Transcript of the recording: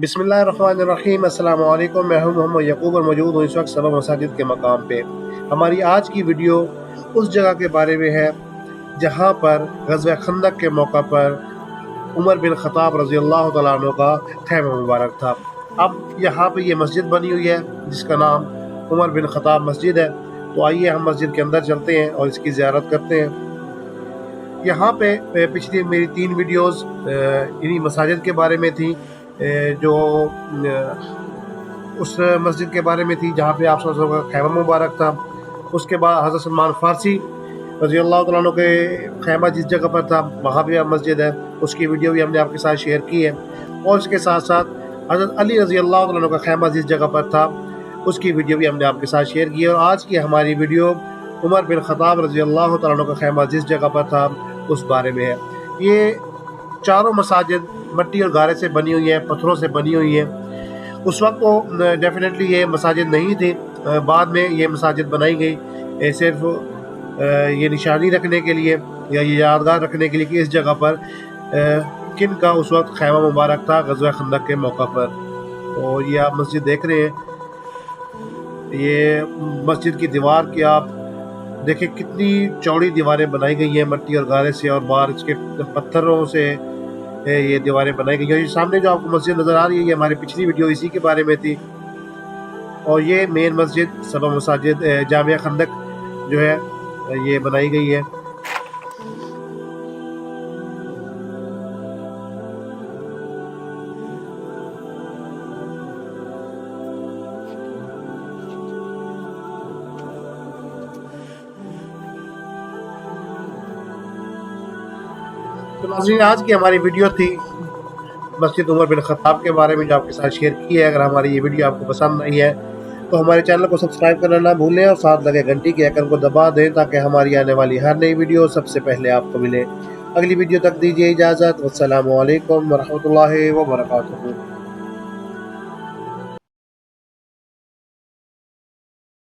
बिस्मिल्लाहिर्रहमानिर्रहीम। अस्सलाम वालेकुम। मैं हूं मोहम्मद यकूब और मौजूद हूं इस वक्त सबा मसाजिद के मकाम पे। हमारी आज की वीडियो उस जगह के बारे में है जहां पर ग़ज़वा खंदक के मौका पर उमर बिन ख़त्ताब रज़ी अल्लाह तआला अन्हु का खैमा मुबारक था। अब यहाँ पे ये मस्जिद बनी हुई है जिसका नाम उमर बिन ख़त्ताब मस्जिद है। तो आइए हम मस्जिद के अंदर चलते हैं और इसकी ज़ियारत करते हैं। यहाँ पे पिछली मेरी 3 वीडियोज़ इन्हीं मसाजिद के बारे में थी, जो उस मस्जिद के बारे में थी जहाँ पे आप सल्लल्लाहु अलैहि वसल्लम का खैमा मुबारक था। उसके बाद हज़रत सलमान फ़ारसी रज़ी अल्लाह तआला अन्हु के खैमा जिस जगह पर था वहाँ भी मस्जिद है, उसकी वीडियो भी हमने आपके साथ शेयर की है। और इसके साथ साथ हज़रत अली रज़ी अल्लाह तआला अन्हु का खैमा जिस जगह पर था उसकी वीडियो भी हमने आपके साथ शेयर की है। और आज की हमारी वीडियो उमर बिन ख़त्ताब रज़ी अल्लाह तआला अन्हु का खैमा जिस जगह पर था उस बारे में है। ये चारों मसाजिद मट्टी और गारे से बनी हुई हैं, पत्थरों से बनी हुई हैं। उस वक्त तो डेफिनेटली ये मसाजिद नहीं थी, बाद में ये मसाजिद बनाई गई सिर्फ ये निशानी रखने के लिए या ये यादगार रखने के लिए कि इस जगह पर किन का उस वक्त खैमा मुबारक था ग़ज़वा खंदक के मौका पर। तो ये आप मस्जिद देख रहे हैं, ये मस्जिद की दीवार की आप देखिए कितनी चौड़ी दीवारें बनाई गई हैं मट्टी और गारे से, और बाहर इसके पत्थरों से ये दीवारें बनाई गई हैं। ये सामने जो आपको मस्जिद नज़र आ रही है ये हमारी पिछली वीडियो इसी के बारे में थी। और ये मेन मस्जिद सबा मसाजिद जामिया खंदक जो है ये बनाई गई है। तो नाज़रीन, आज की हमारी वीडियो थी मस्जिद उमर बिन ख़त्ताब के बारे में जो आपके साथ शेयर की है। अगर हमारी ये वीडियो आपको पसंद आई है तो हमारे चैनल को सब्सक्राइब करना ना भूलें और साथ लगे घंटी के आइकन को दबा दें ताकि हमारी आने वाली हर नई वीडियो सबसे पहले आपको मिले। अगली वीडियो तक दीजिए इजाज़त। वस्सलामु अलैकुम वरहमतुल्लाहि वबरकातुहू।